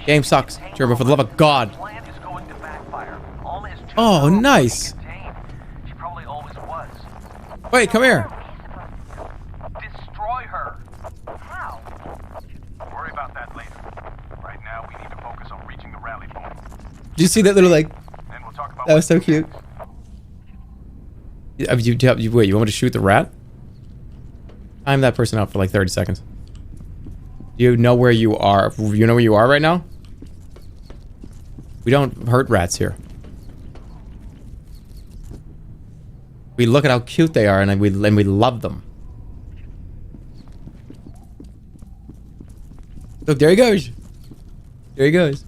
Game sucks. Jerma, for the love of God. Oh, nice. Wait, come here. Destroy her. How? Worry about that later. Right now, we need to focus on reaching the rally point. Did you see that little, like... Then we'll talk about That was so cute. Wait, you want me to shoot the rat? Time that person out for like 30 seconds. Do you know where you are? You know where you are right now? We don't hurt rats here. We look at how cute they are and we love them. Look, there he goes. There he goes.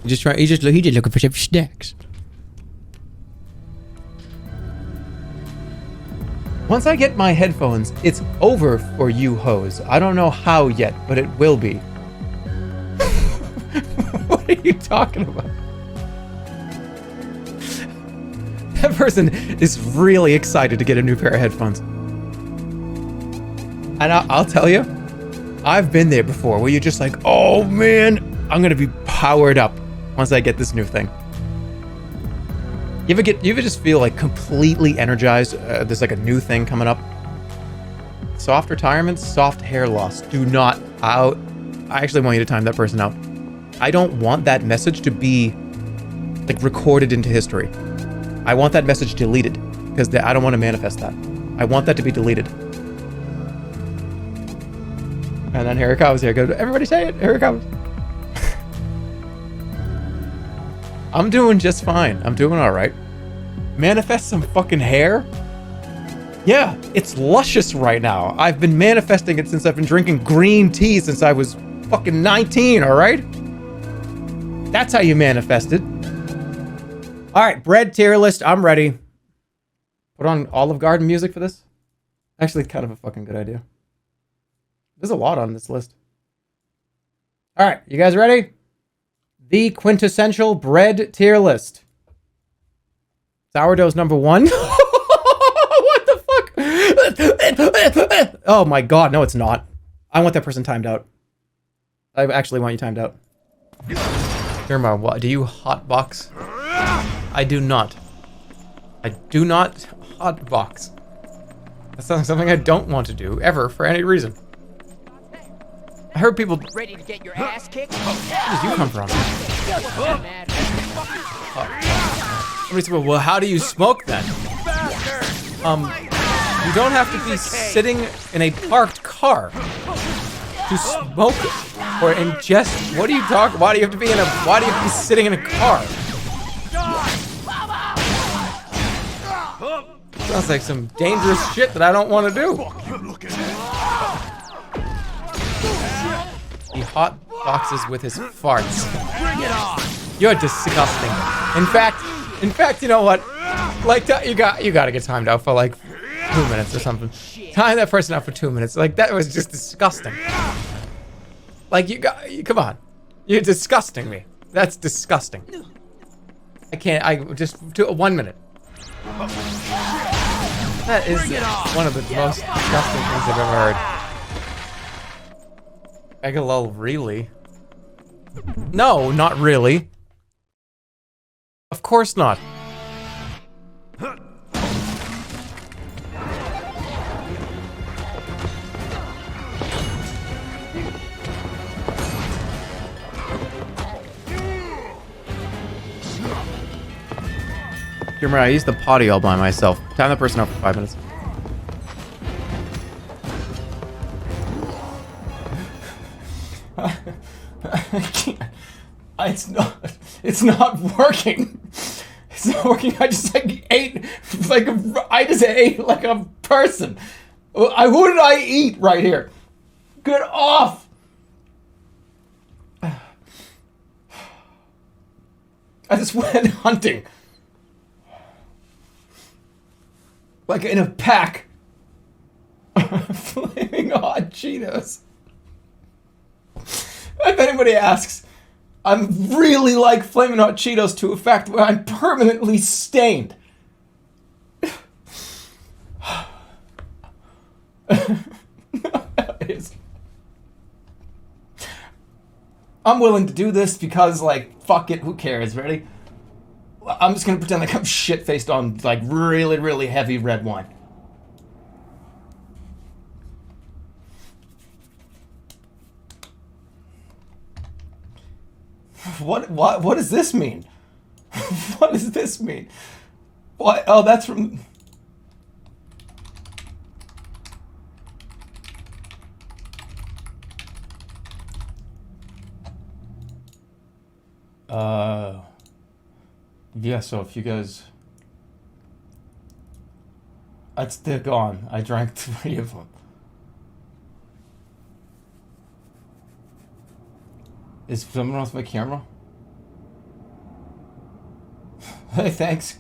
He's just looking for some snacks. Once I get my headphones, it's over for you hoes. I don't know how yet, but it will be. What are you talking about? That person is really excited to get a new pair of headphones. And I'll tell you, I've been there before where you're just like, oh man, I'm gonna be powered up once I get this new thing. You ever just feel like completely energized? There's like a new thing coming up. Soft retirements, soft hair loss. Do not out. I actually want you to time that person out. I don't want that message to be like recorded into history. I want that message deleted because I don't want to manifest that. I want that to be deleted. And then here it comes. Here it goes. Everybody say it. Here it comes. I'm doing just fine. I'm doing all right. Manifest some fucking hair? Yeah, it's luscious right now. I've been manifesting it since I've been drinking green tea since I was fucking 19, all right? That's how you manifest it. All right, bread tier list. I'm ready. Put on Olive Garden music for this? Actually, kind of a fucking good idea. There's a lot on this list. All right, you guys ready? The quintessential bread tier list. Sourdough's number 1. What the fuck? Oh my god, no it's not. I want that person timed out. I actually want you timed out. Jerma, what? Do you hotbox? I do not. I do not hotbox. That's not something I don't want to do, ever, for any reason. I heard people... Ready to get your ass kicked? Where did you come from? Well, how do you smoke then? You don't have to be sitting in a parked car to smoke or ingest. What are you talking? Why do you have to be in a? Why do you have to be sitting in a car? Sounds like some dangerous shit that I don't want to do. He hot boxes with his farts. You're disgusting. In fact, you know what? Like you gotta get timed out for like 2 minutes or something. Time that person out for 2 minutes. Like that was just disgusting. Like come on. You're disgusting me. That's disgusting. I can't. I just 1 minute. That is one of the most disgusting things I've ever heard. Megalol, really? No, not really. Of course not. Remember, I used the potty all by myself. Time that person out for 5 minutes. I can't. It's not working. It's not working. I just ate like a person. Who did I eat right here? Get off. I just went hunting. Like in a pack. Flaming hot Cheetos. If anybody asks, I'm really like Flamin' Hot Cheetos to a fact where I'm permanently stained. I'm willing to do this because, like, fuck it, who cares? Ready? I'm just gonna pretend like I'm shit-faced on, like, really, really heavy red wine. What does this mean? What does this mean? What? Oh, that's from... Yeah, so if you guys... They're gone. I drank 3 of them. Is someone off my camera? Hey, thanks.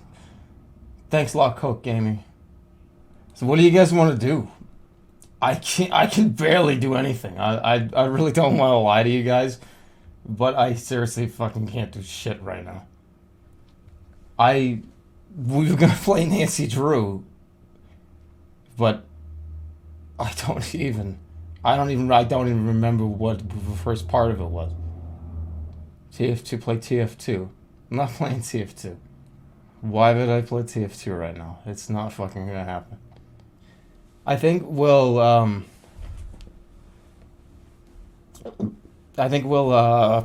Thanks a lot, Coke Gaming. So what do you guys want to do? I can barely do anything. I really don't want to lie to you guys, but I seriously fucking can't do shit right now. We were gonna play Nancy Drew, but I don't even remember what the first part of it was. TF2, play TF2. I'm not playing TF2. Why would I play TF2 right now? It's not fucking gonna happen. I think we'll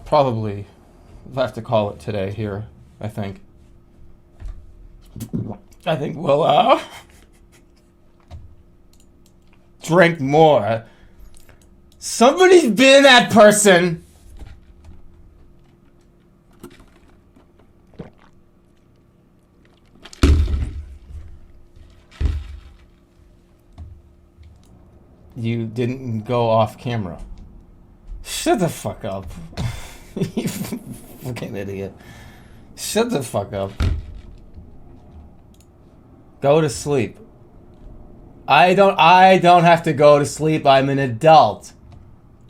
probably have to call it today here, I think. I think we'll drink more. Somebody's been that person. You didn't go off camera. Shut the fuck up. You fucking idiot. Shut the fuck up. Go to sleep. I don't have to go to sleep. I'm an adult.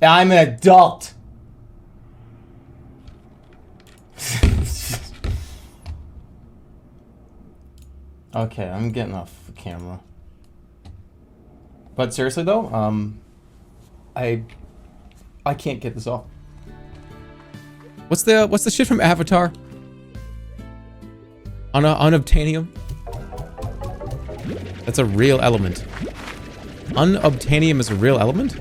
I'm an adult. Okay, I'm getting off the camera. But seriously though, I can't get this off. What's the shit from Avatar? Unobtainium? That's a real element. Unobtainium is a real element?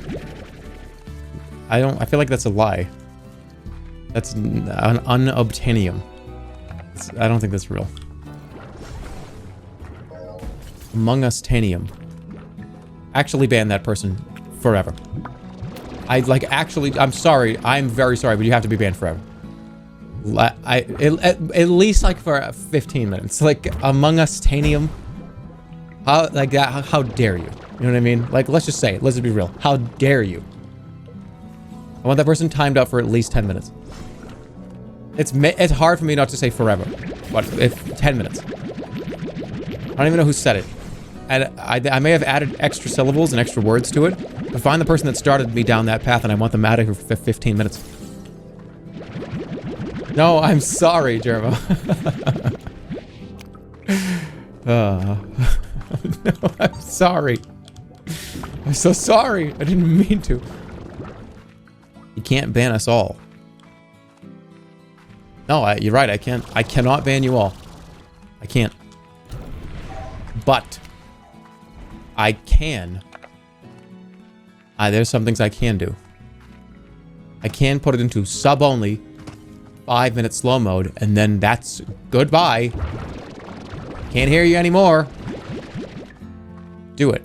I feel like that's a lie. That's an unobtainium. I don't think that's real. Amongustanium. Actually ban that person forever. I'm sorry. I'm very sorry, but you have to be banned forever. At least like for 15 minutes. Like Amongustanium. How dare you? You know what I mean? Like, let's just say it. Let's just be real. How dare you? I want that person timed up for at least 10 minutes. It's hard for me not to say forever. But if 10 minutes. I don't even know who said it. And I may have added extra syllables and extra words to it, but find the person that started me down that path and I want them out of here for 15 minutes. No, I'm sorry, Jerma. No, I'm sorry. I'm so sorry. I didn't mean to. You can't ban us all. No, you're right. I can't. I cannot ban you all. I can't. But I can. There's some things I can do. I can put it into sub only, 5-minute slow mode, and then that's goodbye. Can't hear you anymore. Do it.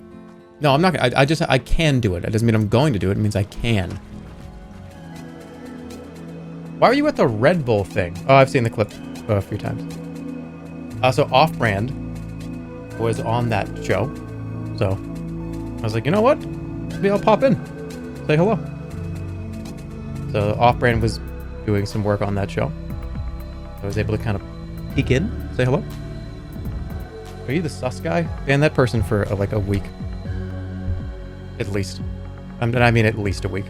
No, I'm not gonna. I can do it. It doesn't mean I'm going to do it. It means I can. Why are you at the Red Bull thing? Oh, I've seen the clip a few times. So Off-Brand was on that show. So I was like, you know what? Maybe I'll pop in. Say hello. So Off-Brand was doing some work on that show. I was able to kind of peek in, say hello. Are you the sus guy? Ban that person for like a week. At least. I mean at least a week.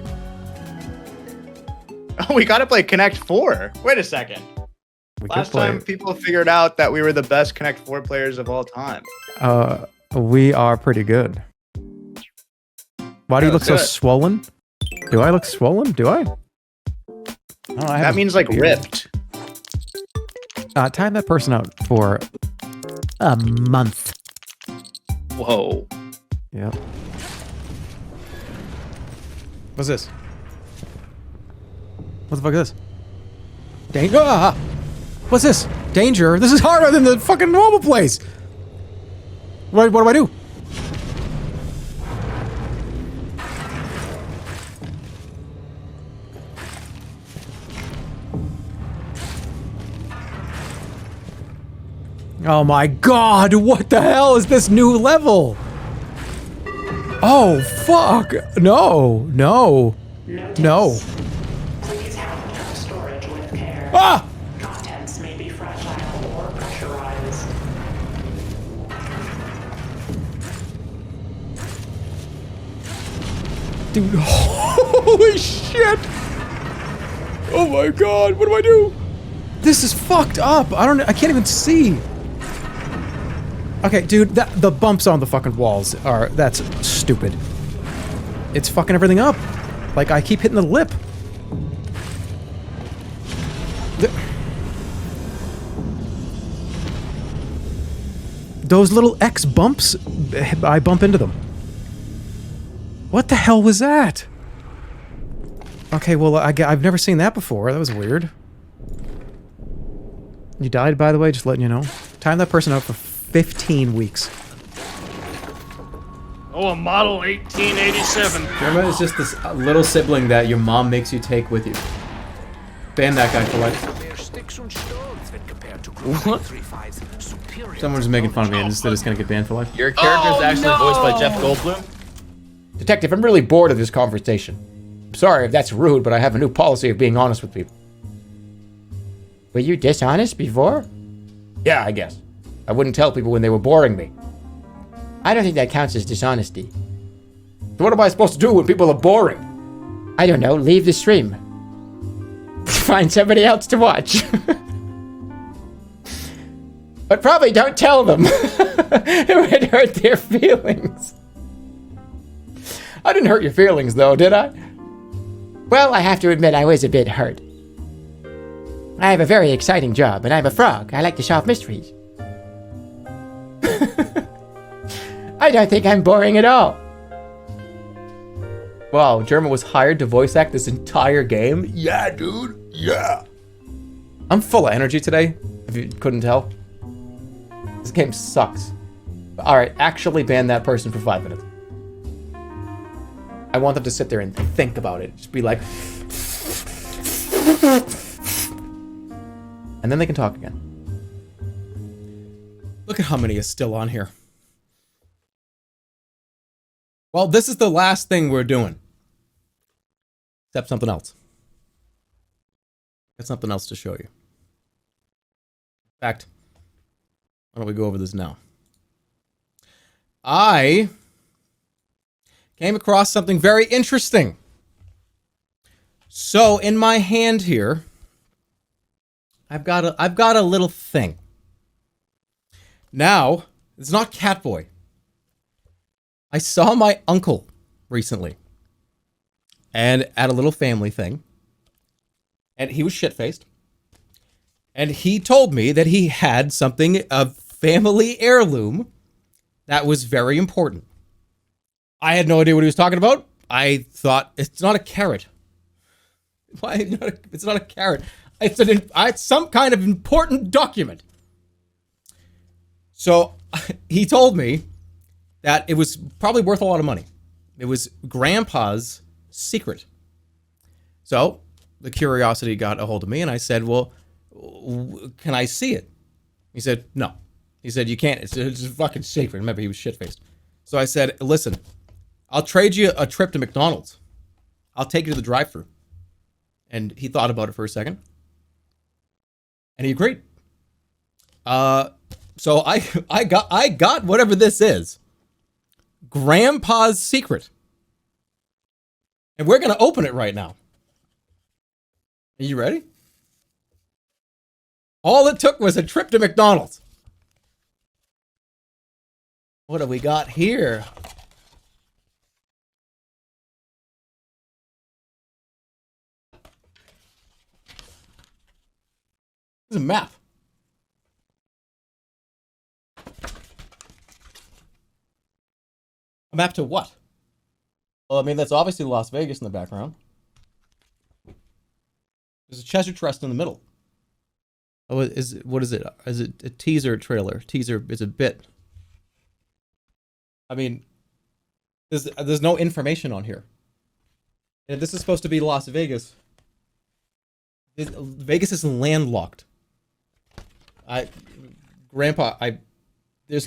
Oh, we gotta play Connect 4. Wait a second. Last time people figured out that we were the best Connect 4 players of all time. We are pretty good. Why do you look so swollen? Do I look swollen? Do I? Oh, That means like ripped. Time that person out for a month. Whoa. Yep. What's this? What the fuck is this? Danger! Ah! What's this? Danger? This is harder than the fucking normal place! What do I do? Oh my god, what the hell is this new level? Oh, fuck! No, no, no. Please handle storage with care. Ah! Contents may be fragile or pressurized. Dude, holy shit! Oh my god, what do I do? This is fucked up. I can't even see. Okay, dude, the bumps on the fucking walls that's stupid. It's fucking everything up. Like, I keep hitting the lip. Those little X bumps, I bump into them. What the hell was that? Okay, well, I've never seen that before. That was weird. You died, by the way, just letting you know. Time that person out for 15 weeks. Oh, a model 1887. Jerma is just this little sibling that your mom makes you take with you. Ban that guy for life. What? Someone's making fun of me and they're just gonna get banned for life. Your character is actually voiced by Jeff Goldblum? Detective, I'm really bored of this conversation. Sorry if that's rude, but I have a new policy of being honest with people. Were you dishonest before? Yeah, I guess. I wouldn't tell people when they were boring me. I don't think that counts as dishonesty. So what am I supposed to do when people are boring? I don't know, leave the stream. Find somebody else to watch. But probably don't tell them. It would hurt their feelings. I didn't hurt your feelings though, did I? Well, I have to admit I was a bit hurt. I have a very exciting job, and I'm a frog. I like to solve mysteries. I don't think I'm boring at all. Wow, Jerma was hired to voice act this entire game? Yeah, dude. Yeah. I'm full of energy today, if you couldn't tell. This game sucks. Alright, actually ban that person for 5 minutes. I want them to sit there and think about it. Just be like... And then they can talk again. Look at how many is still on here. Well, this is the last thing we're doing. Except something else. Got something else to show you. In fact, why don't we go over this now? I came across something very interesting. So in my hand here, I've got a little thing. Now, it's not Catboy. I saw my uncle recently, and at a little family thing, and he was shit-faced, and he told me that he had something, a family heirloom, that was very important. I had no idea what he was talking about. I thought, it's not a carrot. Why? It's not a carrot. It's some kind of important document. So he told me that it was probably worth a lot of money. It was Grandpa's secret. So the curiosity got a hold of me, and I said, well, can I see it? He said, no. He said, you can't. It's a fucking secret. Remember, he was shit-faced. So I said, listen, I'll trade you a trip to McDonald's. I'll take you to the drive-thru. And he thought about it for a second. And he agreed. So I got whatever this is. Grandpa's secret. And we're going to open it right now. Are you ready? All it took was a trip to McDonald's. What do we got here? It's a map. A map to what? Well, I mean, that's obviously Las Vegas in the background. There's a Cheshire Trust in the middle. Oh, what is it? Is it a teaser trailer? Teaser is a bit. I mean, there's no information on here. And this is supposed to be Las Vegas. Vegas is landlocked. Grandpa, there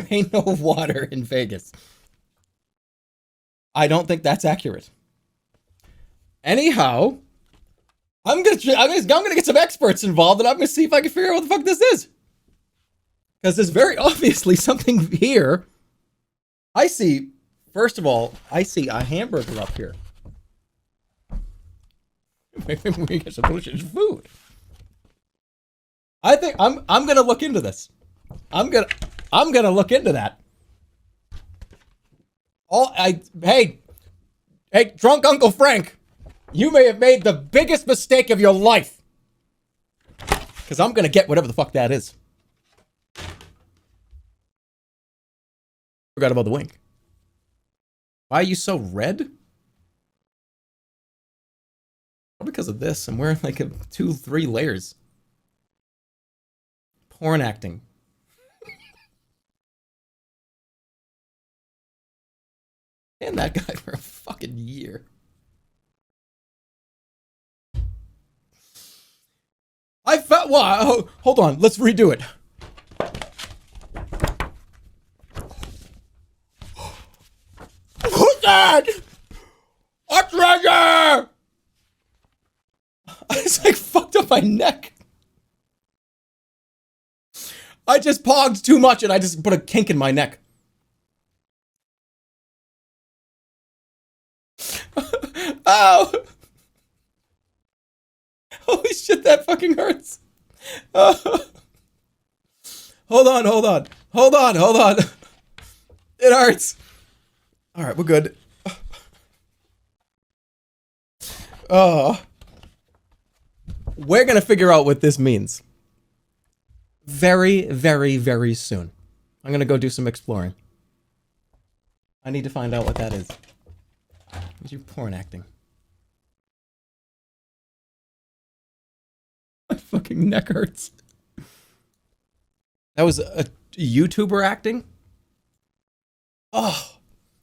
ain't no water in Vegas. I don't think that's accurate. Anyhow, I'm gonna get some experts involved, and I'm gonna see if I can figure out what the fuck this is. Because there's very obviously something here. First of all, I see a hamburger up here. Maybe we get some delicious food. I think I'm gonna look into this. I'm gonna look into that. Hey, drunk Uncle Frank, you may have made the biggest mistake of your life. Because I'm gonna get whatever the fuck that is. Forgot about the wink. Why are you so red? Because of this. I'm wearing like 2-3 layers. Porn acting. And that guy for a fucking year. I felt. Wow. Hold on. Let's redo it. Who's that? A treasure! I just like fucked up my neck. I just pogged too much and I just put a kink in my neck. Ow! Holy shit, that fucking hurts. Hold on. It hurts. All right, we're good. We're gonna figure out what this means. Very, very, very soon. I'm gonna go do some exploring. I need to find out what that is. What's your porn acting? My fucking neck hurts. That was a YouTuber acting? Oh,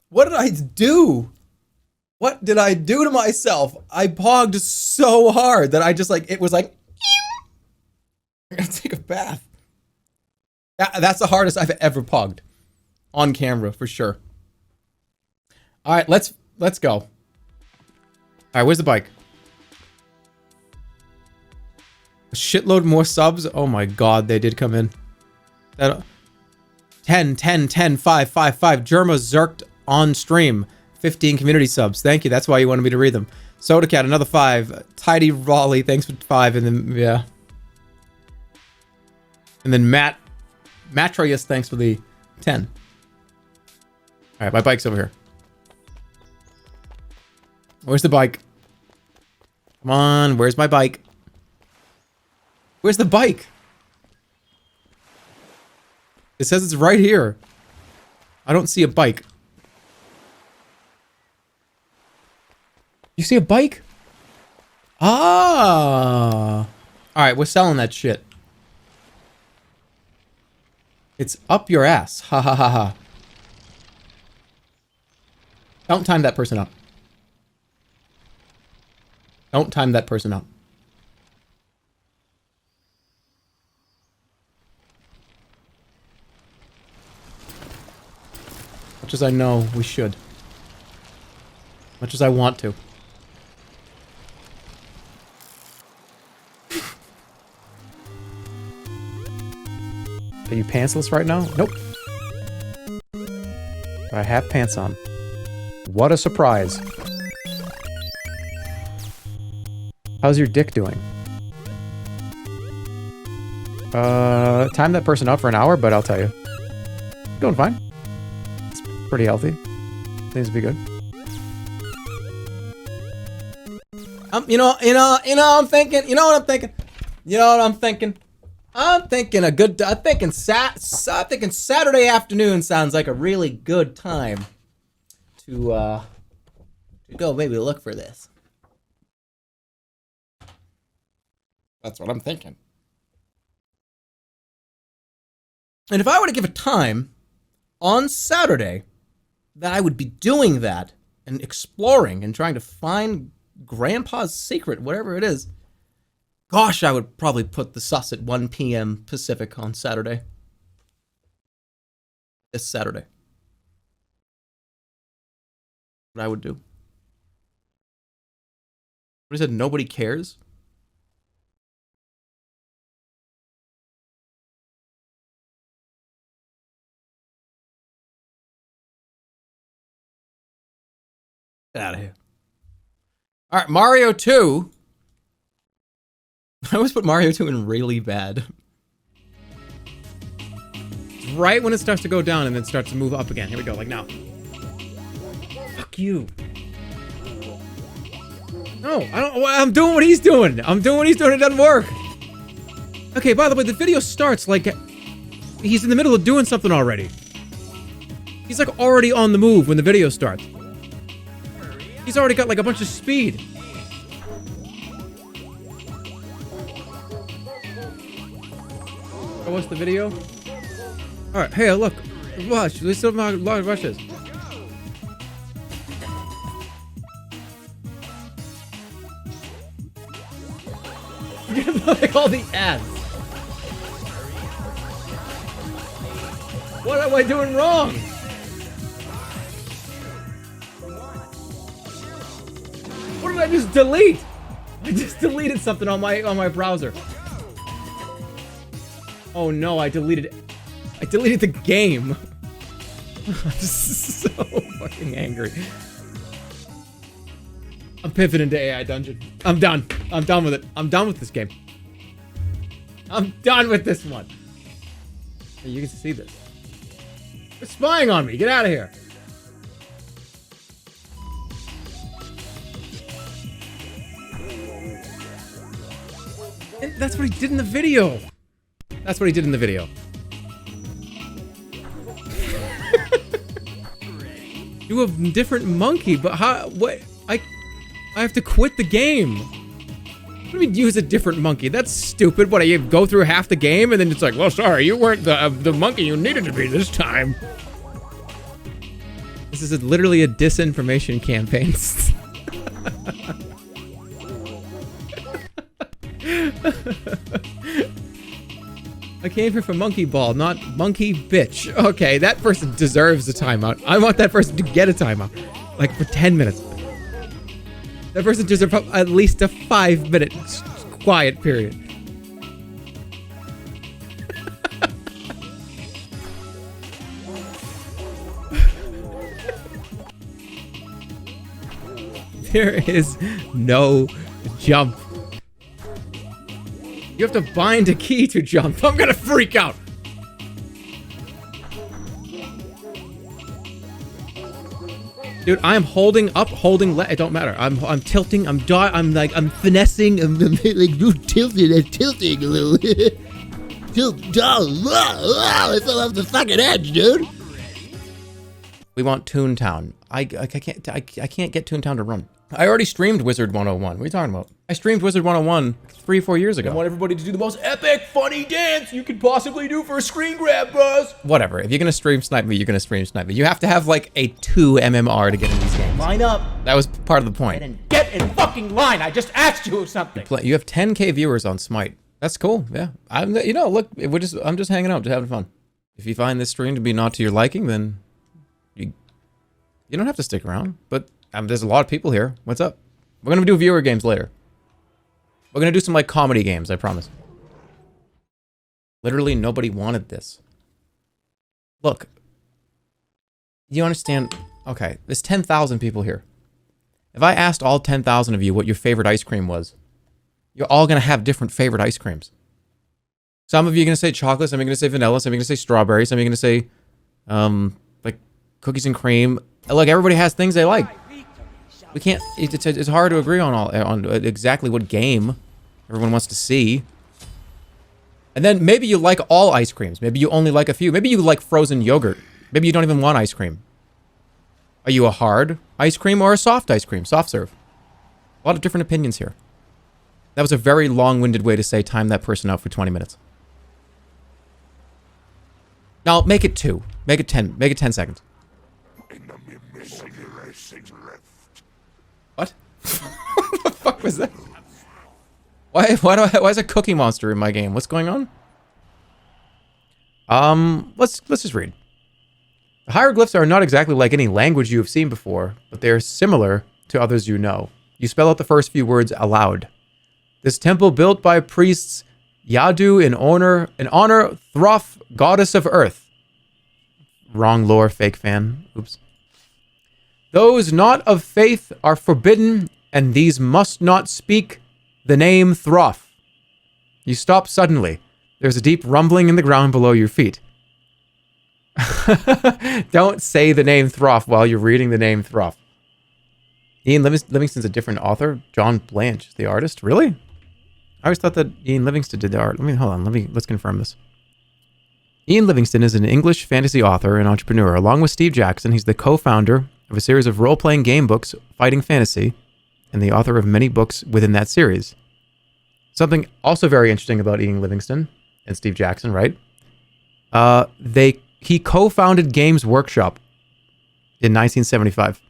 what did I do? What did I do to myself? I pogged so hard that I just like, it was like, I gotta take a bath. That's the hardest I've ever pogged. On camera, for sure. All right, let's go. All right, where's the bike? A shitload more subs. Oh my god, they did come in. 10, 5, 5, 5. Jerma zerked on stream. 15 community subs. Thank you. That's why you wanted me to read them. Soda Cat, another 5. Tighty Raleigh, thanks for 5. And then, yeah. And then Matroyus, thanks for the 10. All right, my bike's over here. Where's the bike? Come on, where's my bike? Where's the bike? It says it's right here. I don't see a bike. You see a bike? Ah. All right, we're selling that shit. It's up your ass. Ha ha ha ha. Don't time that person up. Don't time that person up. Much as I know we should. Much as I want to. Are you pantsless right now? Nope. I have pants on. What a surprise. How's your dick doing? Time that person up for an hour, but I'll tell you. Doing fine. It's pretty healthy. Seems to be good. I'm thinking, you know what I'm thinking? You know what I'm thinking? I'm thinking Saturday afternoon sounds like a really good time to go maybe look for this. That's what I'm thinking. And if I were to give a time on Saturday that I would be doing that and exploring and trying to find Grandpa's secret, whatever it is, gosh, I would probably put the sus at 1 p.m. Pacific on Saturday. This Saturday. What I would do. What he said, nobody cares? Get out of here. All right, Mario 2. I always put Mario 2 in really bad. It's right when it starts to go down and then starts to move up again. Here we go, like now. Fuck you. No, I'm doing what he's doing. I'm doing what he's doing. It doesn't work. Okay, by the way, the video starts like he's in the middle of doing something already. He's like already on the move when the video starts. He's already got like a bunch of speed. Oh, what's the video? All right, hey, look, watch. Let's still watch this. Like all the ads. What am I doing wrong? What did I just delete? I just deleted something on my browser. Oh no, I deleted the game. I'm so fucking angry. I'm pivoting to AI Dungeon. I'm done. I'm done with it. I'm done with this game. I'm done with this one. Hey, you can see this. They're spying on me. Get out of here. And that's what he did in the video. That's what he did in the video. You have a different monkey, but how? What? I have to quit the game. What do you mean use a different monkey? That's stupid. What? You go through half the game and then it's like, well, sorry, you weren't the monkey you needed to be this time. This is literally a disinformation campaign. I came here for monkey ball, not monkey bitch. Okay, that person deserves a timeout. I want that person to get a timeout. Like for 10 minutes. That person deserves at least a 5-minute quiet period. There is no jump. You have to bind a key to jump. I'm gonna freak out. Dude, I'm holding up, it don't matter. I'm tilting, I'm finessing, I'm like, you tilted, I'm tilting a little. Tilt, I fell off the fucking edge, dude. We want Toontown. I can't get Toontown to run. I already streamed Wizard 101. What are you talking about? I streamed Wizard 101 3-4 years ago. I want everybody to do the most epic, funny dance you could possibly do for a screen grab, bros. Whatever. If you're gonna stream snipe me, you're gonna stream snipe me. You have to have like a 2 MMR to get in these games. Line up. That was part of the point. Get in fucking line. I just asked you something. You have 10K viewers on Smite. That's cool. Yeah. Look, I'm just hanging out, just having fun. If you find this stream to be not to your liking, then you don't have to stick around. But there's a lot of people here. What's up? We're gonna do viewer games later. We're gonna do some like comedy games, I promise. Literally nobody wanted this. Look. You understand? Okay, there's 10,000 people here. If I asked all 10,000 of you what your favorite ice cream was, you're all gonna have different favorite ice creams. Some of you are gonna say chocolate, some of you are gonna say vanilla, some of you are gonna say strawberry, some of you are gonna say like cookies and cream. Look, everybody has things they like. We can't. It's hard to agree on exactly what game everyone wants to see. And then maybe you like all ice creams. Maybe you only like a few. Maybe you like frozen yogurt. Maybe you don't even want ice cream. Are you a hard ice cream or a soft ice cream? Soft serve. A lot of different opinions here. That was a very long-winded way to say time that person out for 20 minutes. Now, make it 2. Make it 10. Make it 10 seconds. What? What the fuck was that? Why is a Cookie Monster in my game? What's going on? Let's just read. The hieroglyphs are not exactly like any language you have seen before, but they are similar to others you know. You spell out the first few words aloud. This temple built by priests Yadu in honor Throth, goddess of earth. Wrong lore, fake fan. Oops. Those not of faith are forbidden, and these must not speak the name Throth. You stop suddenly. There's a deep rumbling in the ground below your feet. Don't say the name Throth while you're reading the name Throth. Ian Livingston's a different author. John Blanche is the artist. Really? I always thought that Ian Livingston did the art. Let's confirm this. Ian Livingston is an English fantasy author and entrepreneur. Along with Steve Jackson, he's the co-founder of a series of role-playing game books, Fighting Fantasy, and the author of many books within that series. Something also very interesting about Ian Livingston and Steve Jackson, right? He co-founded Games Workshop in 1975,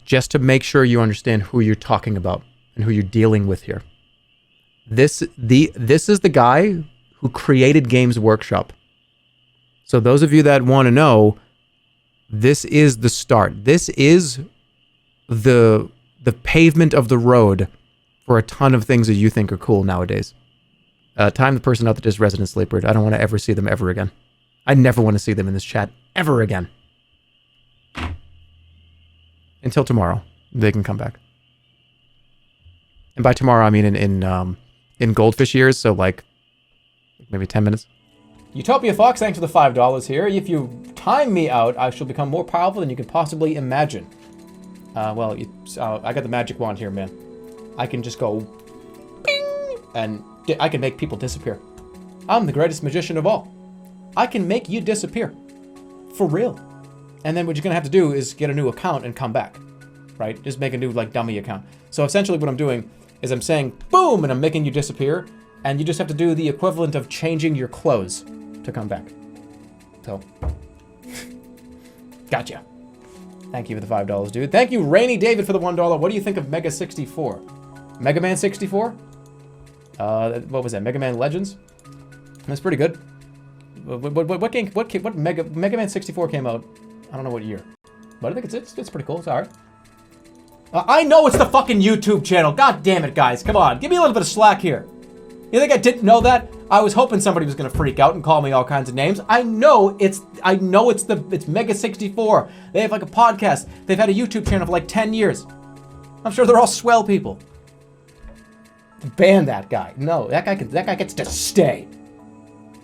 just to make sure you understand who you're talking about and who you're dealing with here. This is the guy who created Games Workshop. So those of you that want to know, this is the start. This is the pavement of the road for a ton of things that you think are cool nowadays. Time the person out that is Resident Sleeper. I don't want to ever see them ever again. I never want to see them in this chat ever again. Until tomorrow, they can come back. And by tomorrow, I mean in goldfish years, so like maybe 10 minutes. Utopia Fox, thanks for the $5 here. If you time me out, I shall become more powerful than you can possibly imagine. I got the magic wand here, man. I can just go bing, and I can make people disappear. I'm the greatest magician of all. I can make you disappear. For real. And then what you're going to have to do is get a new account and come back. Right? Just make a new, like, dummy account. So essentially what I'm doing is I'm saying, boom, and I'm making you disappear. And you just have to do the equivalent of changing your clothes to come back. So. Gotcha. Thank you for the $5, dude. Thank you, Rainy David, for the $1. What do you think of Mega 64? Mega Man 64? What was that? Mega Man Legends? That's pretty good. What Mega Man 64 came out? I don't know what year, but I think it's pretty cool. It's alright. I know it's the fucking YouTube channel. God damn it, guys! Come on, give me a little bit of slack here. You think I didn't know that? I was hoping somebody was gonna freak out and call me all kinds of names. I know it's Mega 64. They have like a podcast. They've had a YouTube channel for like 10 years. I'm sure they're all swell people. Ban that guy. No, that guy gets to stay.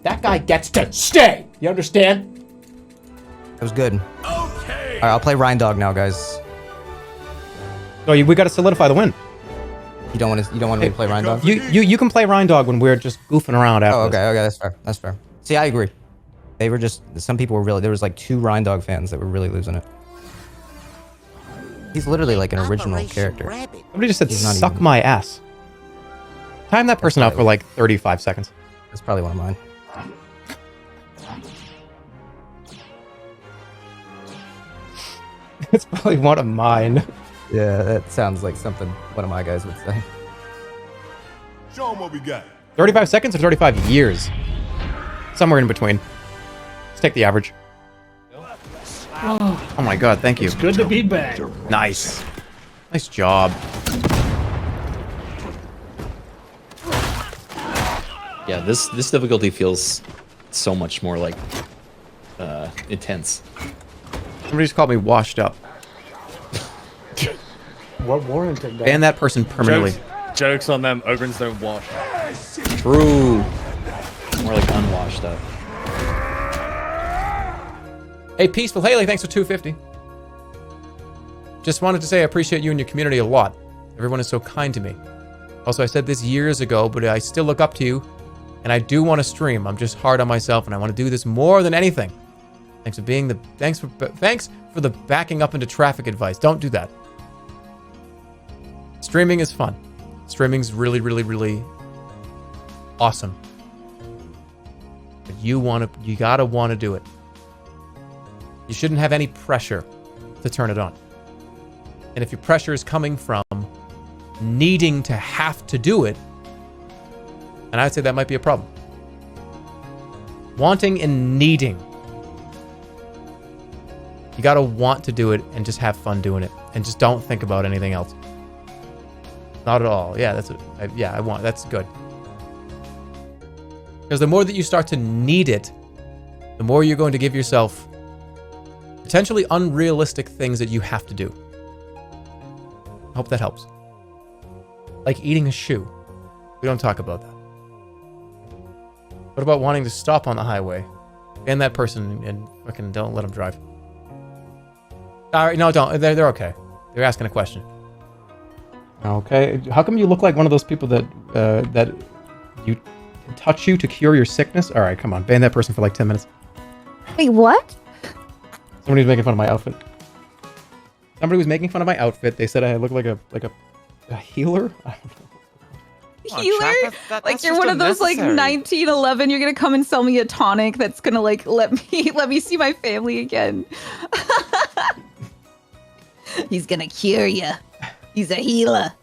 That guy gets to stay. You understand? It was good. Okay. All right, I'll play Rhine Dog now, guys. Oh, we got to solidify the win. You don't want me to play Rhine Dog? You can play Rhine Dog when we're just goofing around after. Oh, okay, that's fair. See, I agree. They were just, some people were really, there was like 2 Rhine Dog fans that were really losing it. He's literally like an original character. Somebody just said, suck my ass. Time that person out for like 35 seconds. That's probably one of mine. It's probably one of mine. Yeah, that sounds like something one of my guys would say. Show them what we got. 35 seconds or 35 years? Somewhere in between. Let's take the average. Oh my god, thank you. It's good to be back. Nice. Nice job. Yeah, this difficulty feels so much more like intense. Somebody just called me washed up. What warranted that? Ban that person permanently. Jokes on them, Ogrins don't wash. True. More like unwashed up. Hey, Peaceful Haley, thanks for $2.50. Just wanted to say I appreciate you and your community a lot. Everyone is so kind to me. Also, I said this years ago, but I still look up to you And I do want to stream. I'm just hard on myself, and I want to do this more than anything. Thanks for the backing up into traffic advice. Don't do that. Streaming is fun. Streaming's really, really, really awesome. But you gotta want to do it. You shouldn't have any pressure to turn it on. And if your pressure is coming from needing to have to do it, and I'd say that might be a problem. Wanting and needing. You gotta want to do it and just have fun doing it. And just don't think about anything else. Not at all. Yeah, that's good. Because the more that you start to need it, the more you're going to give yourself potentially unrealistic things that you have to do. I hope that helps. Like eating a shoe. We don't talk about that. What about wanting to stop on the highway? And that person, and fucking don't let them drive. All right, no, don't. They're okay. They're asking a question. Okay. How come you look like one of those people that that you touch you to cure your sickness? All right, come on. Ban that person for like 10 minutes. Wait, what? Somebody was making fun of my outfit. Somebody was making fun of my outfit. They said I look like a healer. I don't know. Healer? Like you're one of those like 1911. You're gonna come and sell me a tonic that's gonna like let me see my family again. He's gonna cure you. He's a healer.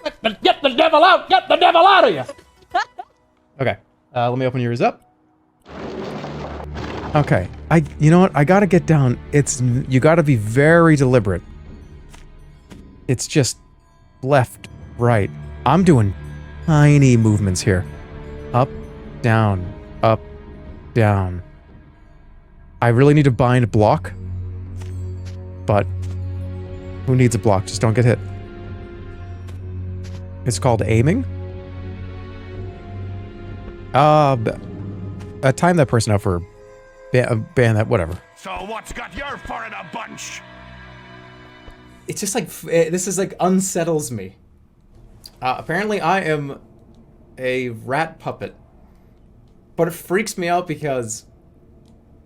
Get the devil out! Get the devil out of you! Okay, let me open yours up. Okay, you know what? I gotta get down. You gotta be very deliberate. It's just left, right. I'm doing tiny movements here. Up, down, up, down. I really need to bind a block. But who needs a block? Just don't get hit. It's called aiming. Time that person out for ban that, whatever. So what's got your fur in a bunch? It's just like, this is like unsettles me. Apparently I am a rat puppet. But it freaks me out because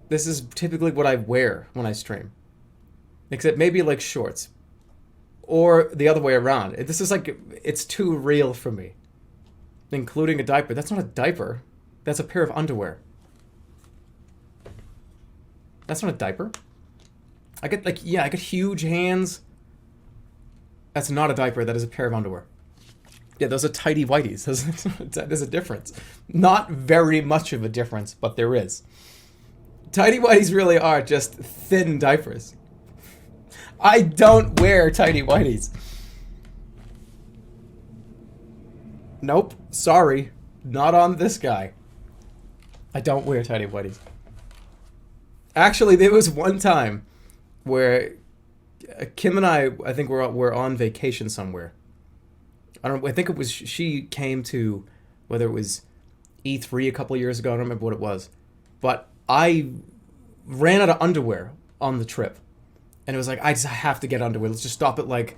this is typically what I wear when I stream. Except maybe like shorts. Or the other way around. This is like, it's too real for me. Including a diaper. That's not a diaper. That's a pair of underwear. That's not a diaper. I get huge hands. That's not a diaper. That is a pair of underwear. Yeah, those are tighty whities. There's a difference. Not very much of a difference, but there is. Tighty whities really are just thin diapers. I don't wear tighty whities. Nope. Sorry. Not on this guy. I don't wear tighty whities. Actually, there was one time where Kim and I think were on vacation somewhere. I think it was, she came to, whether it was E3 a couple of years ago, I don't remember what it was. But I ran out of underwear on the trip. And it was like, I just have to get underwear. Let's just stop at like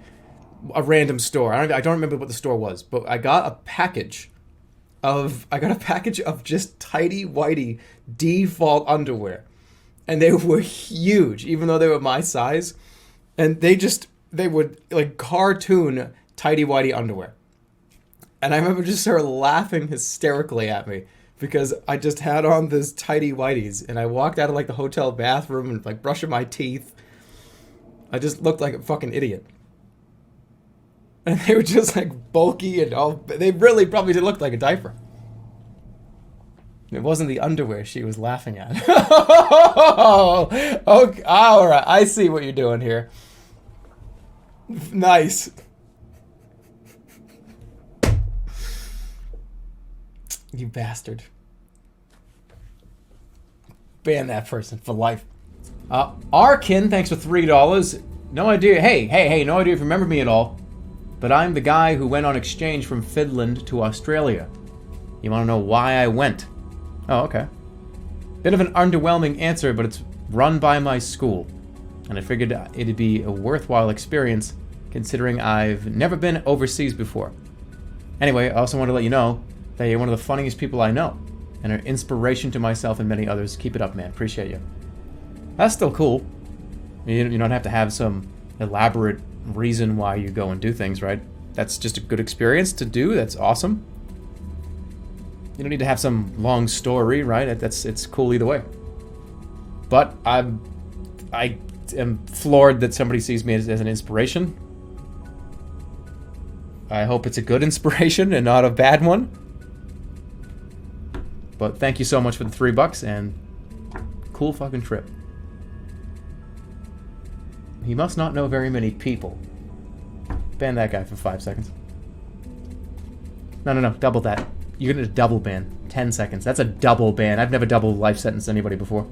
a random store. I don't remember what the store was, but I got a package of just tighty whitey default underwear. And they were huge, even though they were my size. And they would like cartoon tighty whitey underwear. And I remember just her laughing hysterically at me because I just had on this tighty whities and I walked out of like the hotel bathroom and like brushing my teeth. I just looked like a fucking idiot. And they were just like bulky and all, they really probably did look like a diaper. It wasn't the underwear she was laughing at. Okay, all right, I see what you're doing here. Nice. You bastard. Ban that person for life. Arkin, thanks for $3. No idea. Hey, no idea if you remember me at all. But I'm the guy who went on exchange from Finland to Australia. You want to know why I went? Oh, okay. Bit of an underwhelming answer, but it's run by my school. And I figured it'd be a worthwhile experience, considering I've never been overseas before. Anyway, I also want to let you know that you're one of the funniest people I know. and an inspiration to myself and many others. Keep it up, man. Appreciate you. That's still cool. You don't have to have some elaborate reason why you go and do things, right? That's just a good experience to do. That's awesome. You don't need to have some long story, right? It's cool either way. But I am floored that somebody sees me as an inspiration. I hope it's a good inspiration and not a bad one. But thank you so much for the $3 and cool fucking trip. He must not know very many people. Ban that guy for 5 seconds. No, double that. You're gonna double ban. 10 seconds. That's a double ban. I've never double life sentenced anybody before.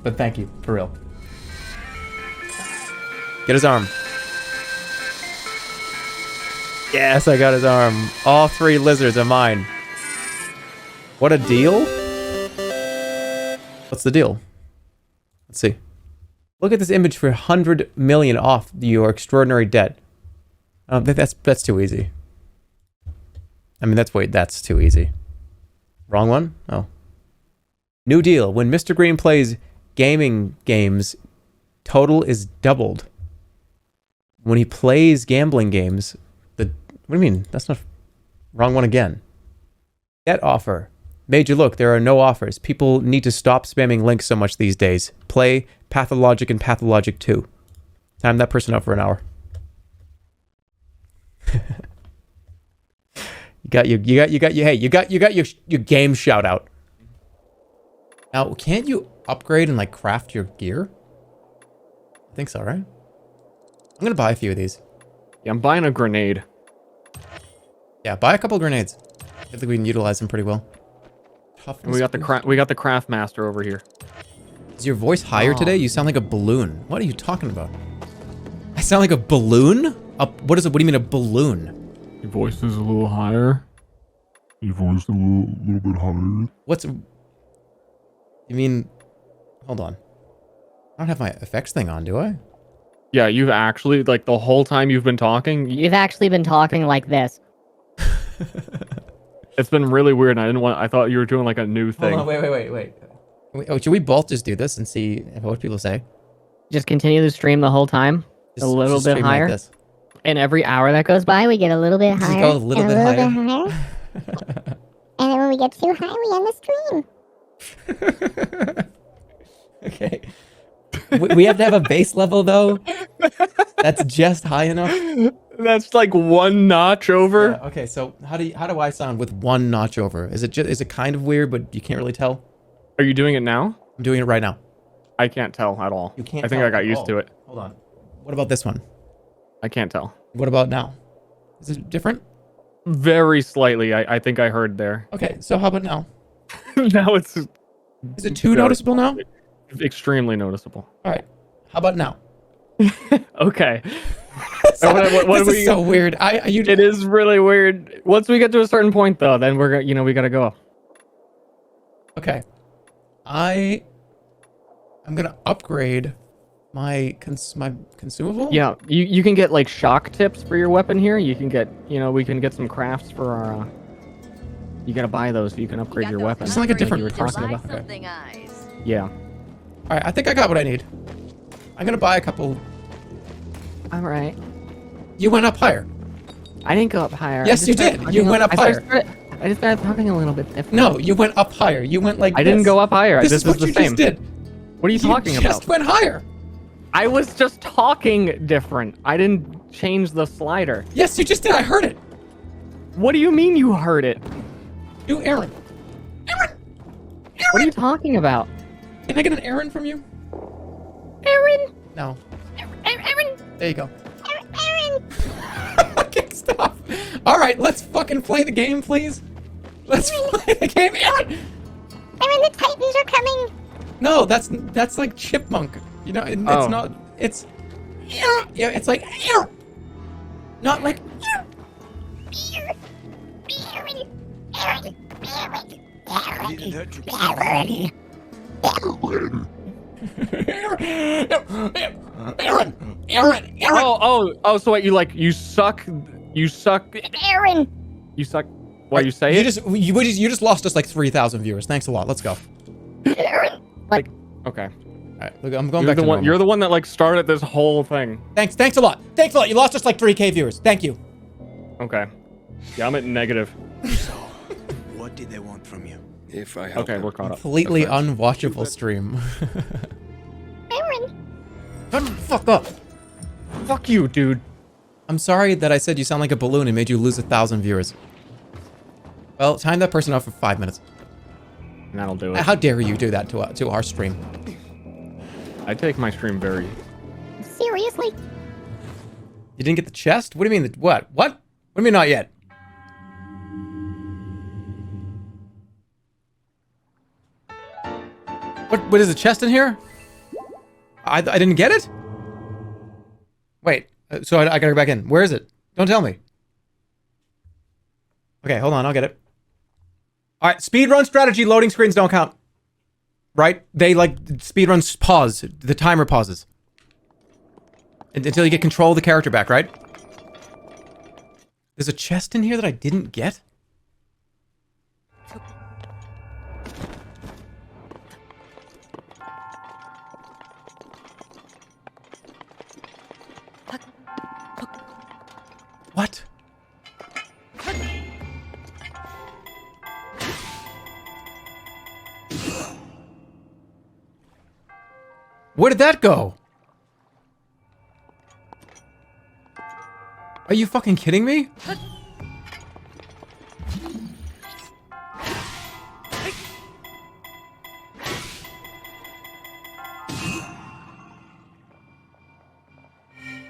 But thank you, for real. Get his arm. Yes, I got his arm. All 3 lizards are mine. What a deal? What's the deal? Let's see. Look at this image for 100 million off your extraordinary debt. That's too easy. I mean, that's too easy. Wrong one? Oh. New deal. When Mr. Green plays gaming games, total is doubled. When he plays gambling games, what do you mean? That's not... Wrong one again. Get offer. Major look, there are no offers. People need to stop spamming links so much these days. Play Pathologic and Pathologic 2. Time that person out for an hour. you got your game shout out. Now, can't you upgrade and like craft your gear? I think so, right? I'm gonna buy a few of these. Yeah, I'm buying a grenade. Yeah, buy a couple grenades. I think we can utilize them pretty well. We got the craft master over here. Is your voice higher today? You sound like a balloon. What are you talking about? I sound like a balloon? What do you mean a balloon? Your voice is a little higher. Your voice is a little bit higher. You mean... Hold on. I don't have my effects thing on, do I? Yeah, you've actually, like, the whole time you've been talking... You've actually been talking like this. It's been really weird. I thought you were doing, like, a new thing. Hold on, wait. Oh, should we both just do this and see what people say? Just continue the stream the whole time. A little bit higher. Like and every hour that goes by, we get a little bit higher. Go a little bit higher. And then when we get too high, we end the stream. Okay. We have to have a base level, though. That's just high enough. That's like one notch over. Yeah, okay, so how do I sound with one notch over? Is it kind of weird, but you can't really tell? Are you doing it now? I'm doing it right now. I can't tell at all. You can't. I think I got used to it. Hold on. What about this one? I can't tell. What about now? Is it different? Very slightly. I think I heard there. Okay, so how about now? Now it's... Is it too noticeable now? Extremely noticeable. All right. How about now? Okay. This is so weird. It is really weird. Once we get to a certain point, though, then we're we gotta go. Okay. I'm gonna upgrade my consumable. Yeah, you can get like shock tips for your weapon here. You can get we can get some crafts for our. You gotta buy those so you can upgrade your weapon. It's like a different you were talking about. Yeah. All right, I think I got what I need. I'm gonna buy a couple. All right. You went up higher. I didn't go up higher. Yes, you did. You went up higher. I just started talking a little bit different. No, you went up higher. You went like I didn't go up higher. This is what you just did. What are you talking about? You just went higher. I was just talking different. I didn't change the slider. Yes, you just did. I heard it. What do you mean you heard it? You, Aaron. Aaron. What are you talking about? Can I get an Aaron from you? Aaron. No. Aaron. There you go. Aaron. Okay, stop. All right, let's fucking play the game, please. Let's play the game, Aaron. Aaron, the Titans are coming. No, that's like chipmunk. You know, it's not. It's yeah, it's like not like Aaron. Oh, so what, you suck Aaron. You suck. What you say? You just lost us like 3,000 viewers. Thanks a lot. Let's go. Like, okay. All right, look, I'm going back to normal. You're the one that like started this whole thing. Thanks a lot. Thanks a lot. You lost us like 3K viewers. Thank you. Okay. Yeah, I'm at negative. So, what did they want from you? If I help okay, we're caught up. Completely unwatchable stream. Shut the fuck up. Fuck you, dude. I'm sorry that I said you sound like a balloon and made you lose 1,000 viewers. Well, time that person off for 5 minutes. And that'll do it. How dare you do that to our stream? I take my stream very... Seriously? You didn't get the chest? What do you mean? What? What? What do you mean not yet? What is the chest in here? I didn't get it? Wait, so I gotta go back in. Where is it? Don't tell me. Okay, hold on, I'll get it. All right, speedrun strategy, loading screens don't count. Right? They like, speedruns pause, the timer pauses. Until you get control of the character back, right? There's a chest in here that I didn't get? What? Where did that go? Are you fucking kidding me?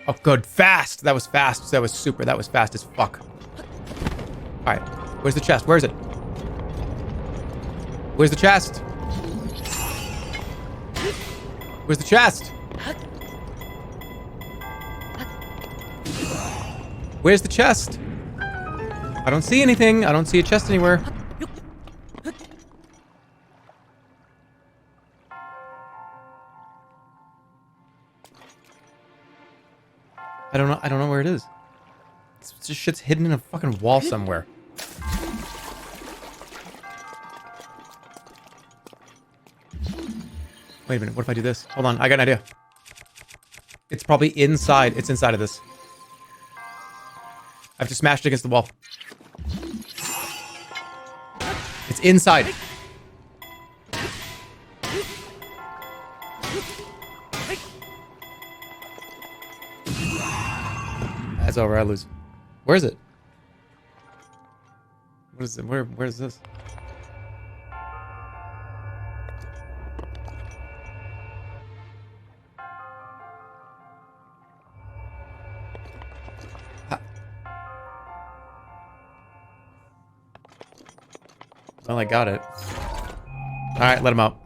Oh, good. Fast! That was fast. That was super. That was fast as fuck. Alright. Where's the chest? Where is it? Where's the chest? Where's the chest? Where's the chest? I don't see anything. I don't see a chest anywhere. I don't know where it is. This shit's hidden in a fucking wall somewhere. Wait a minute, what if I do this? Hold on, I got an idea. It's probably inside. It's inside of this. I have to smash it against the wall. It's inside. That's over, I lose. Where is it? What is it? Where is this? Well, I got it. Alright, let him out.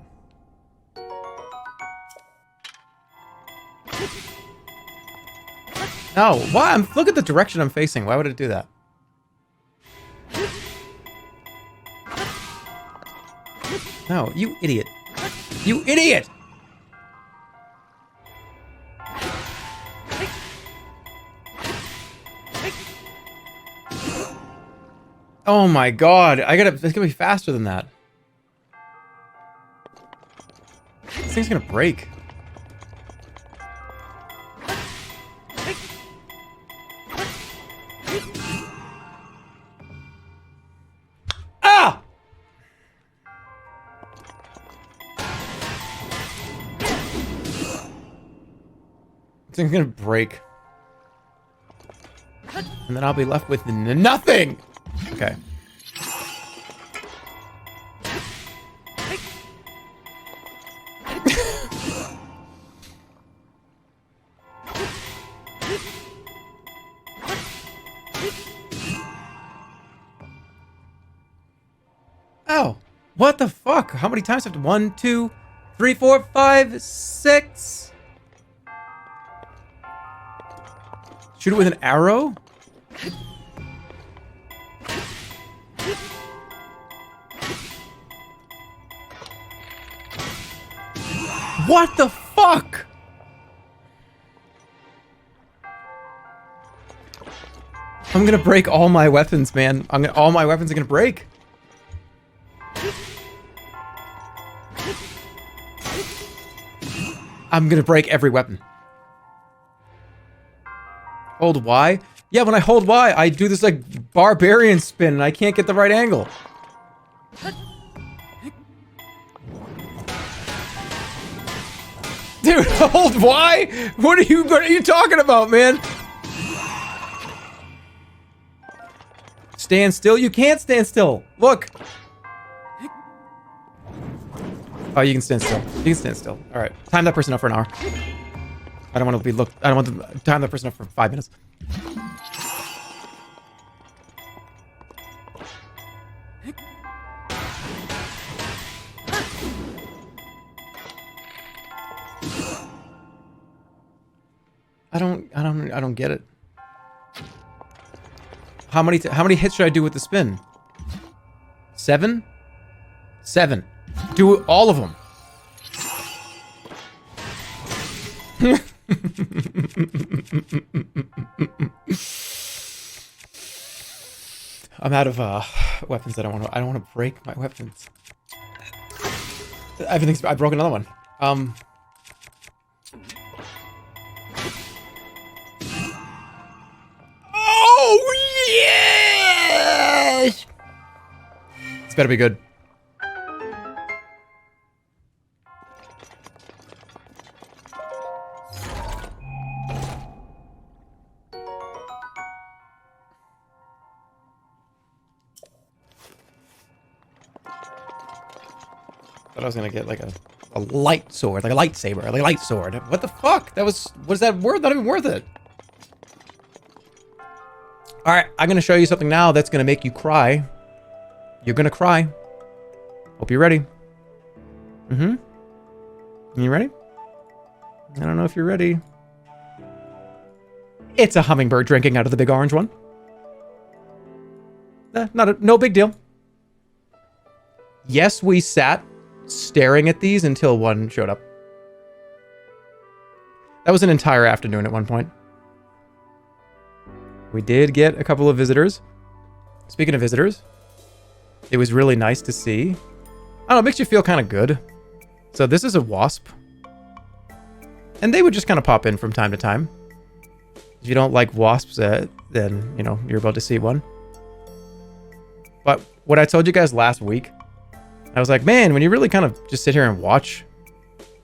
No, why? Look at the direction I'm facing. Why would it do that? No, you idiot. You idiot! Oh my god, it's gonna be faster than that. This thing's gonna break. Ah! This thing's gonna break. And then I'll be left with nothing! Okay. Oh, what the fuck? How many times have to? 1, 2, 3, 4, 5, 6. Shoot it with an arrow? What the fuck? I'm gonna break all my weapons, man. All my weapons are gonna break. I'm gonna break every weapon. Hold Y? Yeah, when I hold Y, I do this like barbarian spin and I can't get the right angle. Dude, hold Y? What are you talking about, man? Stand still? You can't stand still. Look. Oh, you can stand still. You can stand still. All right. Time that person up for an hour. I don't want to be looked. I don't want to time that person up for 5 minutes. I don't get it. How many hits should I do with the spin? 7? 7. Do all of them. I'm out of weapons that I don't want to break my weapons. I broke another one. Oh yes! It's better be good. Thought I was gonna get like a light sword, like a lightsaber, like a light sword. What the fuck? What is that worth? Not even worth it. All right, I'm gonna show you something now that's gonna make you cry. You're gonna cry. Hope you're ready. You ready? I don't know if you're ready. It's a hummingbird drinking out of the big orange one. No big deal. Yes, we sat staring at these until one showed up. That was an entire afternoon at one point. We did get a couple of visitors. Speaking of visitors, it was really nice to see. I don't know, it makes you feel kind of good. So this is a wasp. And they would just kind of pop in from time to time. If you don't like wasps, then, you know, you're about to see one. But what I told you guys last week, I was like, man, when you really kind of just sit here and watch,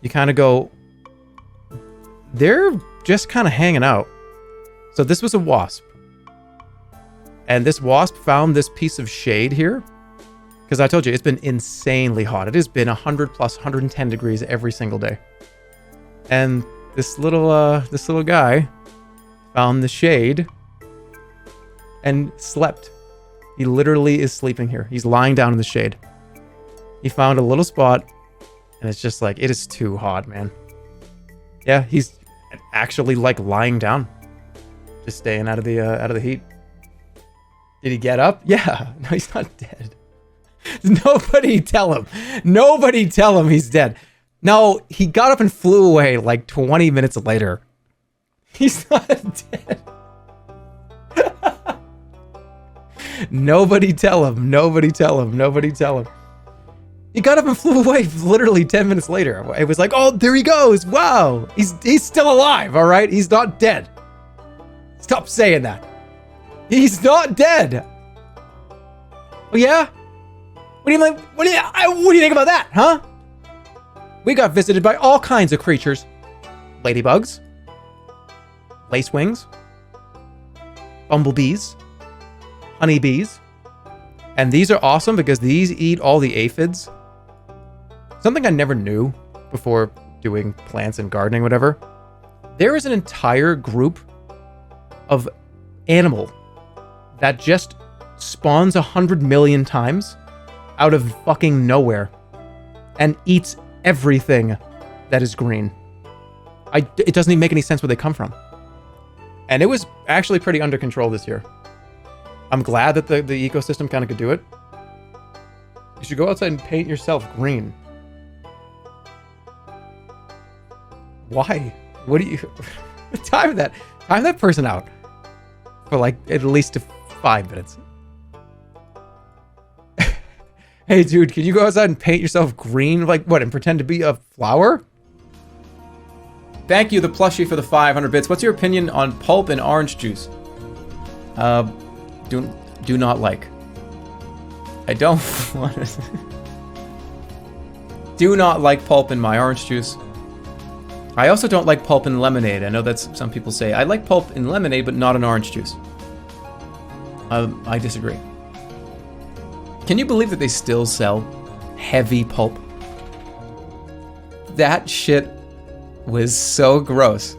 you kind of go, they're just kind of hanging out. So this was a wasp. And this wasp found this piece of shade here. Because I told you, it's been insanely hot. It has been 100 plus 110 degrees every single day. And this little guy found the shade and slept. He literally is sleeping here. He's lying down in the shade. He found a little spot, and it's just like, it is too hot, man. Yeah, he's actually like lying down, just staying out of the heat. Did he get up? Yeah. No, he's not dead. Nobody tell him. Nobody tell him he's dead. No, he got up and flew away like 20 minutes later. He's not dead. Nobody tell him. Nobody tell him. Nobody tell him. He got up and flew away literally 10 minutes later. It was like, oh, there he goes. Wow. He's still alive, all right? He's not dead. Stop saying that. He's not dead. Oh, yeah? What do you think? What do you think about that, huh? We got visited by all kinds of creatures. Ladybugs. Lacewings. Bumblebees. Honeybees. And these are awesome because these eat all the aphids. Something I never knew before doing plants and gardening, whatever. There is an entire group of animal that just spawns 100 million times out of fucking nowhere and eats everything that is green. It doesn't even make any sense where they come from. And it was actually pretty under control this year. I'm glad that the ecosystem kind of could do it. You should go outside and paint yourself green. Why? What do you... Time that person out. for like at least 5 minutes. Hey, dude, can you go outside and paint yourself green? Like, what, and pretend to be a flower? Thank you, the plushie, for the 500 bits. What's your opinion on pulp and orange juice? Do not like. I don't want to... Do not like pulp in my orange juice. I also don't like pulp in lemonade. I know that's some people say. I like pulp in lemonade, but not in orange juice. I disagree. Can you believe that they still sell heavy pulp? That shit was so gross.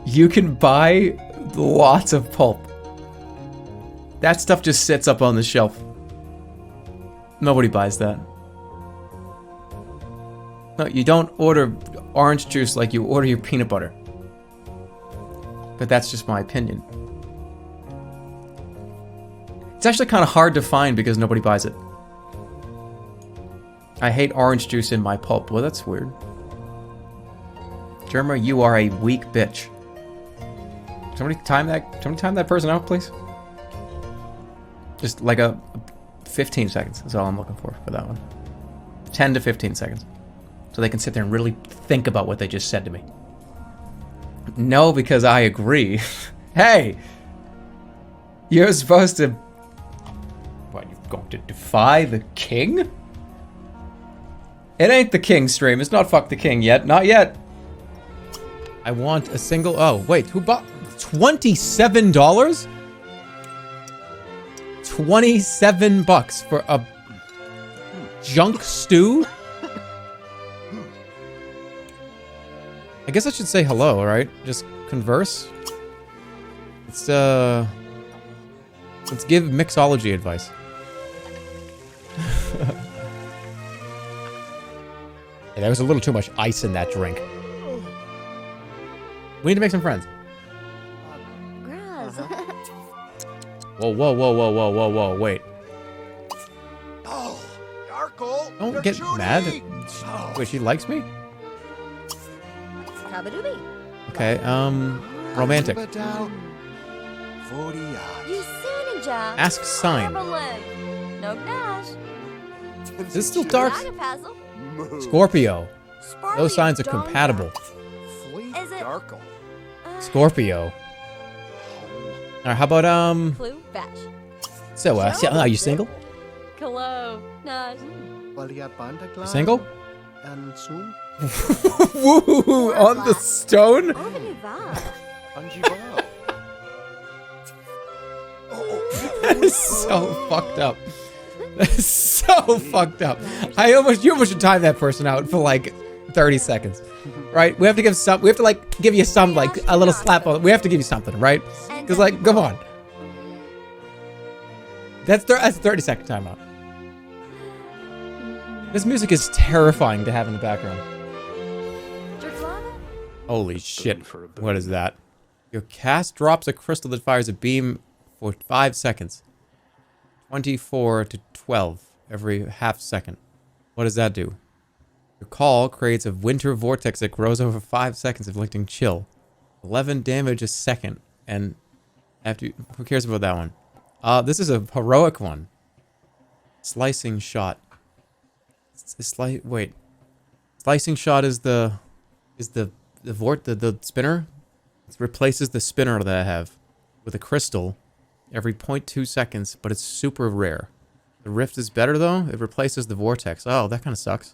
You can buy lots of pulp. That stuff just sits up on the shelf. Nobody buys that. No, you don't order orange juice like you order your peanut butter. But that's just my opinion. It's actually kind of hard to find because nobody buys it. I hate orange juice in my pulp. Well, that's weird. Jerma, you are a weak bitch. Somebody time that person out, please. Just like a 15 seconds is all I'm looking for that one. 10 to 15 seconds. So they can sit there and really think about what they just said to me. No, because I agree. Hey! You're supposed to... What, you're going to defy the king? It ain't the king stream. It's not fuck the king yet. Not yet. I want a single... Oh, wait. Who bought... $27? 27 bucks for a junk stew? I guess I should say hello, right? Just converse. Let's give mixology advice. Hey, there was a little too much ice in that drink. We need to make some friends. Whoa, whoa, whoa, whoa, whoa, whoa, whoa, wait. Oh, Yarkle, don't get mad. Wait, she likes me? Okay, romantic. Ask sign. Is this still dark? Scorpio. Those signs are compatible. Scorpio. Alright, how about, So, are you single? You single? Woo! On the stone? That is so fucked up. That is so fucked up. You almost should time that person out for like 30 seconds. Right? We have to give give you some, like, a little slap on. We have to give you something, right? Because, like, come on. That's 30-second timeout. This music is terrifying to have in the background. Holy shit. What is that? Your cast drops a crystal that fires a beam for 5 seconds. 24 to 12 every half second. What does that do? Your call creates a winter vortex that grows over 5 seconds, inflicting chill. 11 damage a second. And after, who cares about that one? This is a heroic one. Slicing shot. Wait. Slicing shot is the spinner. It replaces the spinner that I have with a crystal every 0.2 seconds, but it's super rare. The rift is better though. It replaces the vortex. Oh, that kind of sucks.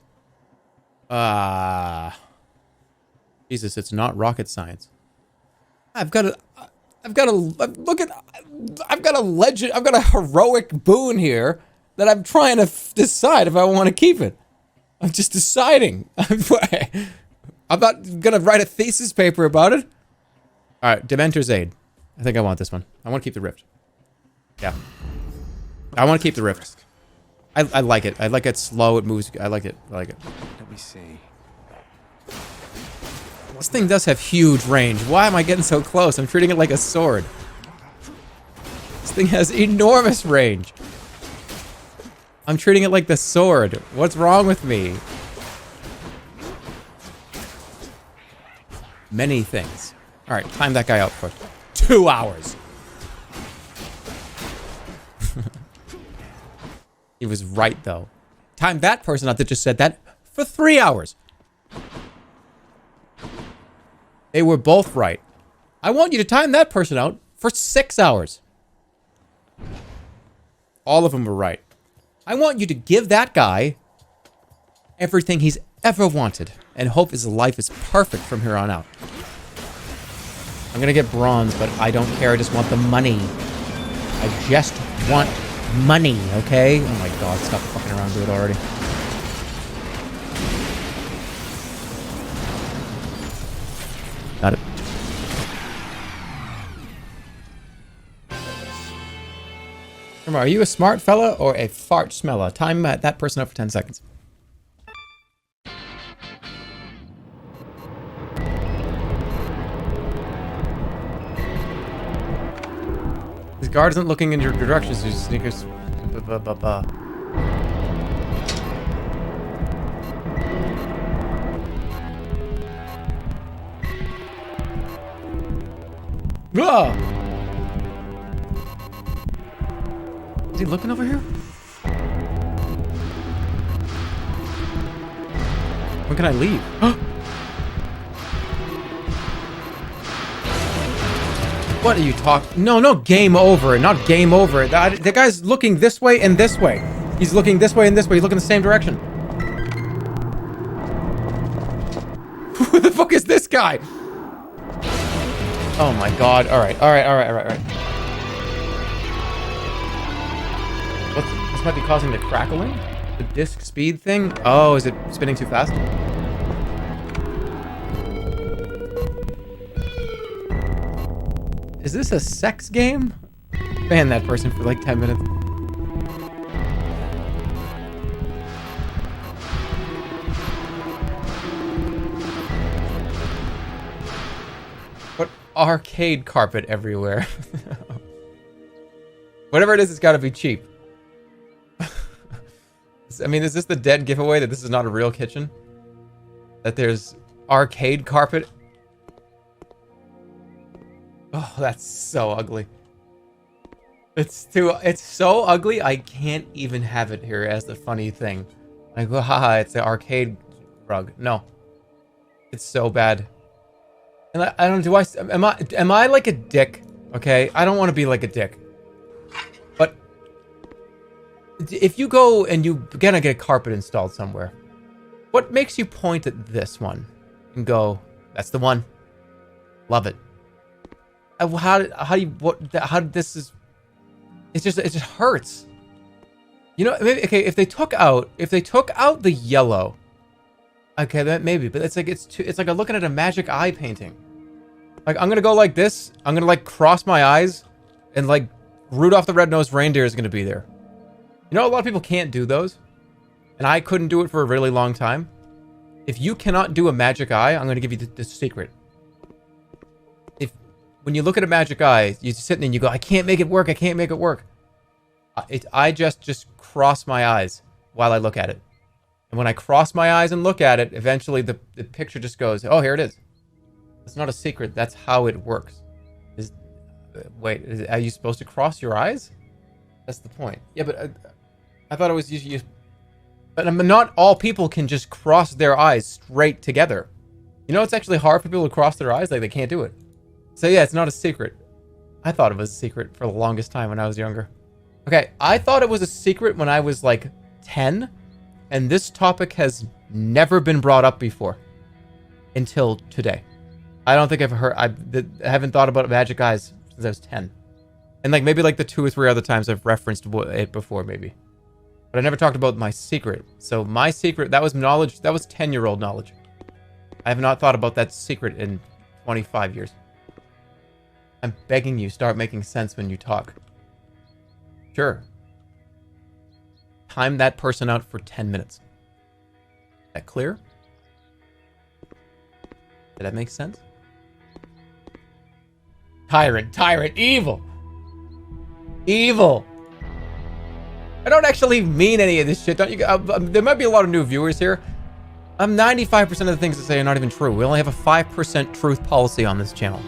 Jesus, it's not rocket science. I've got a heroic boon here that I'm trying to decide if I want to keep it. I'm just deciding. I'm not gonna write a thesis paper about it. All right, Dementor's Aid. I think I want this one. I want to keep the rift. Yeah. I want to keep the rift. I like it. I like it slow. It moves. I like it. Let me see. This thing does have huge range. Why am I getting so close? I'm treating it like a sword. This thing has enormous range. I'm treating it like the sword. What's wrong with me? Many things. All right, time that guy out for 2 2 hours. He was right, though. Time that person out that just said that for 3 hours. They were both right. I want you to time that person out for 6 hours. All of them were right. I want you to give that guy everything he's ever wanted and hope his life is perfect from here on out. I'm gonna get bronze, but I don't care. I just want the money. I just want money, okay? Oh my god, stop fucking around with it already. Got it. Remember, are you a smart fella or a fart smeller? Time that person up for 10 seconds. This guard isn't looking in your direction, so your sneakers. Is he looking over here? When can I leave? What are you talking? No, game over. Not game over. The guy's looking this way and this way. He's looking this way and this way. He's looking the same direction. Who the fuck is this guy? Oh my god. All right. This might be causing the crackling? The disc speed thing? Oh, is it spinning too fast? Is this a sex game? Ban that person for like 10 minutes. What arcade carpet everywhere? Whatever it is, it's gotta be cheap. I mean, is this the dead giveaway that this is not a real kitchen? That there's arcade carpet? Oh, that's so ugly. It's so ugly, I can't even have it here as the funny thing. I go, haha, it's the arcade rug. No. It's so bad. And I don't, am I like a dick? Okay, I don't want to be like a dick. But if you go and you're gonna get a carpet installed somewhere, what makes you point at this one and go, that's the one? Love it. How did this is, it just hurts. You know, maybe, okay, if they took out the yellow, okay, that maybe, but it's like I'm looking at a magic eye painting. Like, I'm gonna go like this, I'm gonna like cross my eyes, and like Rudolph the Red-Nosed Reindeer is gonna be there. You know, a lot of people can't do those, and I couldn't do it for a really long time. If you cannot do a magic eye, I'm gonna give you the secret. When you look at a magic eye, you sit there and you go, I can't make it work. I can't make it work. I just cross my eyes while I look at it. And when I cross my eyes and look at it, eventually the picture just goes, oh, here it is. It's not a secret. That's how it works. Are you supposed to cross your eyes? That's the point. Yeah, but I thought it was usually... But not all people can just cross their eyes straight together. You know, it's actually hard for people to cross their eyes. Like, they can't do it. So yeah, it's not a secret. I thought it was a secret for the longest time when I was younger. Okay, I thought it was a secret when I was like 10, and this topic has never been brought up before until today. I don't think I've heard, I haven't thought about magic eyes since I was 10. And like maybe like the 2 or 3 other times I've referenced it before maybe. But I never talked about my secret. So my secret, that was knowledge, that was 10-year-old knowledge. I have not thought about that secret in 25 years. I'm begging you, start making sense when you talk. Sure. Time that person out for 10 minutes. That clear? Did that make sense? Tyrant, evil! Evil! I don't actually mean any of this shit, don't you? There might be a lot of new viewers here. 95% of the things that say are not even true. We only have a 5% truth policy on this channel.